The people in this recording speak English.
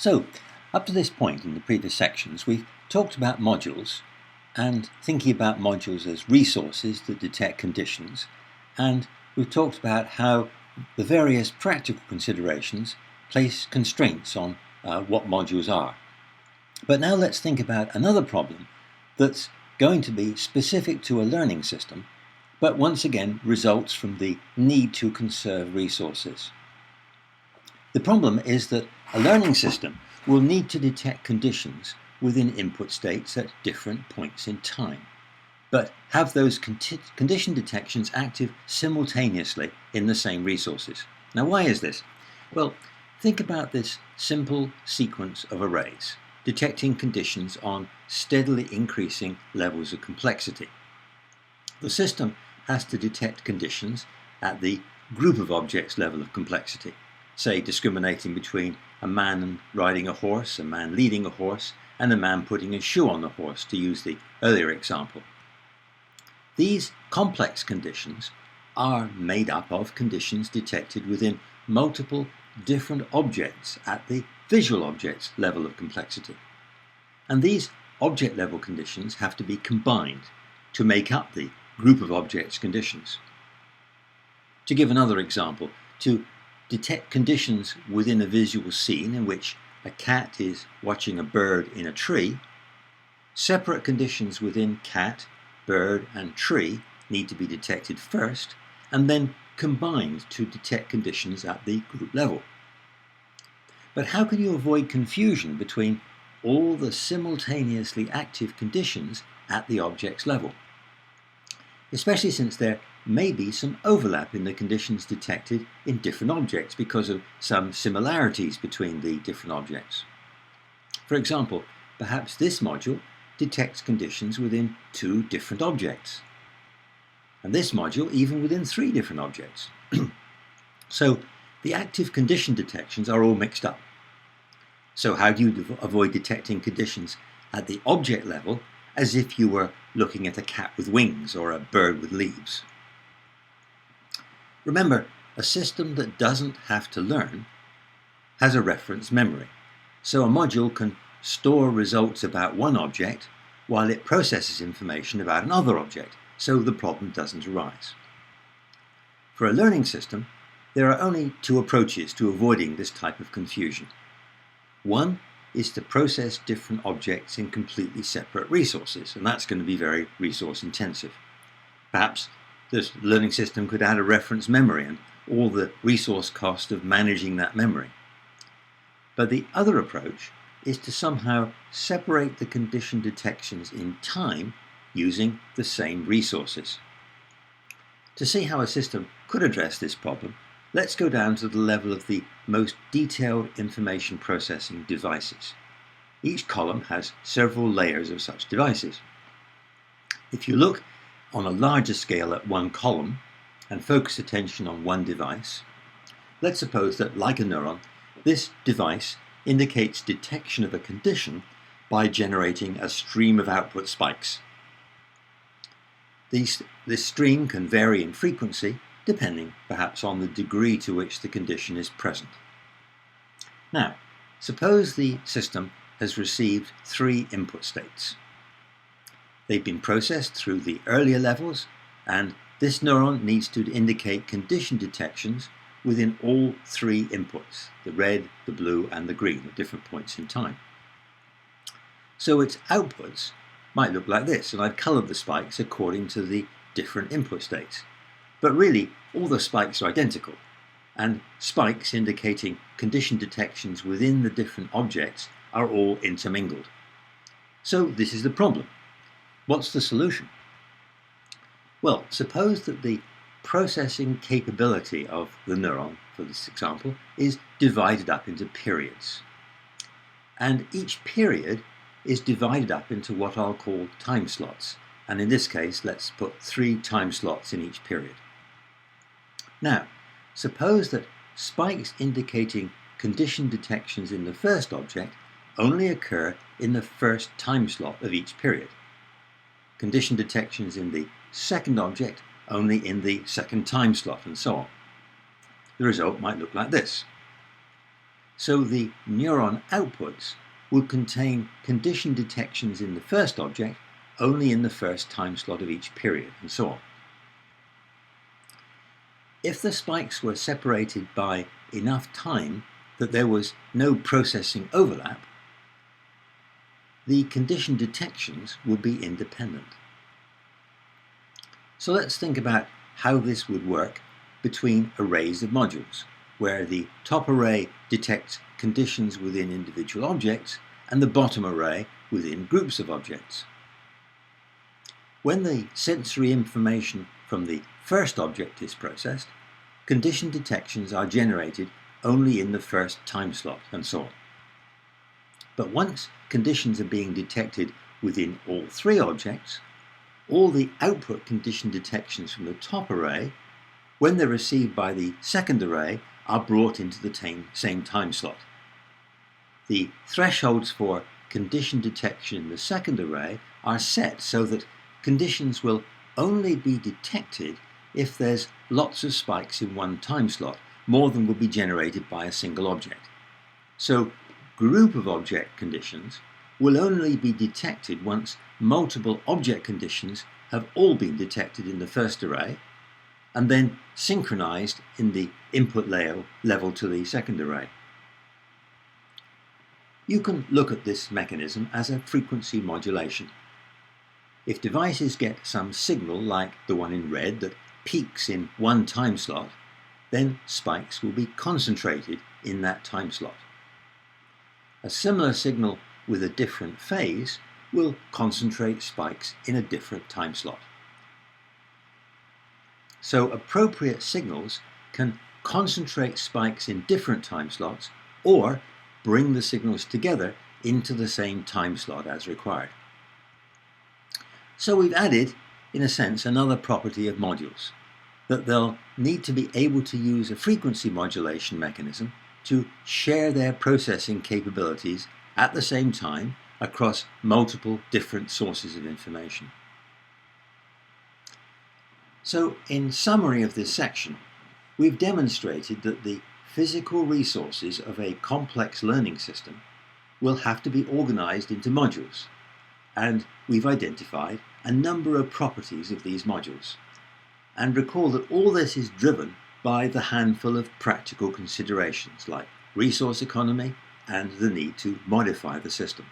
So, up to this point in the previous sections, we've talked about modules and thinking about modules as resources that detect conditions, and we've talked about how the various practical considerations place constraints on what modules are. But now let's think about another problem that's going to be specific to a learning system, but once again results from the need to conserve resources. The problem is that a learning system will need to detect conditions within input states at different points in time, but have those condition detections active simultaneously in the same resources. Now, why is this? Well, think about this simple sequence of arrays, detecting conditions on steadily increasing levels of complexity. The system has to detect conditions at the group of objects level of complexity, say discriminating between a man riding a horse, a man leading a horse, and a man putting a shoe on the horse, to use the earlier example. These complex conditions are made up of conditions detected within multiple different objects at the visual objects level of complexity. And these object level conditions have to be combined to make up the group of objects conditions. To give another example, to detect conditions within a visual scene in which a cat is watching a bird in a tree, separate conditions within cat, bird, and tree need to be detected first, and then combined to detect conditions at the group level. But how can you avoid confusion between all the simultaneously active conditions at the object's level? Especially since there may be some overlap in the conditions detected in different objects because of some similarities between the different objects. For example, perhaps this module detects conditions within 2 different objects, and this module even within 3 different objects. So the active condition detections are all mixed up. So how do you avoid detecting conditions at the object level as if you were looking at a cat with wings or a bird with leaves? Remember, a system that doesn't have to learn has a reference memory. So a module can store results about one object while it processes information about another object, so the problem doesn't arise. For a learning system, there are only 2 approaches to avoiding this type of confusion. One is to process different objects in completely separate resources, and that's going to be very resource intensive. Perhaps this learning system could add a reference memory and all the resource cost of managing that memory. But the other approach is to somehow separate the condition detections in time using the same resources. To see how a system could address this problem, let's go down to the level of the most detailed information processing devices. Each column has several layers of such devices. If you look on a larger scale at one column and focus attention on one device, let's suppose that, like a neuron, this device indicates detection of a condition by generating a stream of output spikes. This stream can vary in frequency depending perhaps on the degree to which the condition is present. Now, suppose the system has received 3 input states. They've been processed through the earlier levels, and this neuron needs to indicate condition detections within all 3 inputs, the red, the blue, and the green, at different points in time. So its outputs might look like this, and I've colored the spikes according to the different input states. But really, all the spikes are identical, and spikes indicating condition detections within the different objects are all intermingled. So this is the problem. What's the solution? Well, suppose that the processing capability of the neuron, for this example, is divided up into periods. And each period is divided up into what I'll call time slots. And in this case, let's put 3 time slots in each period. Now, suppose that spikes indicating condition detections in the first object only occur in the first time slot of each period. Condition detections in the second object only in the second time slot, and so on. The result might look like this. So the neuron outputs will contain condition detections in the first object only in the first time slot of each period, and so on. If the spikes were separated by enough time that there was no processing overlap, the condition detections would be independent. So let's think about how this would work between arrays of modules, where the top array detects conditions within individual objects and the bottom array within groups of objects. When the sensory information from the first object is processed, condition detections are generated only in the first time slot, and so on. But once conditions are being detected within all three objects, all the output condition detections from the top array, when they're received by the second array, are brought into the same time slot. The thresholds for condition detection in the second array are set so that conditions will only be detected if there's lots of spikes in one time slot, more than will be generated by a single object. So group of object conditions will only be detected once multiple object conditions have all been detected in the first array and then synchronized in the input level to the second array. You can look at this mechanism as a frequency modulation. If devices get some signal like the one in red that peaks in one time slot, then spikes will be concentrated in that time slot. A similar signal with a different phase will concentrate spikes in a different time slot. So appropriate signals can concentrate spikes in different time slots or bring the signals together into the same time slot as required. So we've added, in a sense, another property of modules, that they'll need to be able to use a frequency modulation mechanism to share their processing capabilities at the same time across multiple different sources of information. So, in summary of this section, we've demonstrated that the physical resources of a complex learning system will have to be organized into modules, and we've identified a number of properties of these modules. And recall that all this is driven by the handful of practical considerations like resource economy and the need to modify the system.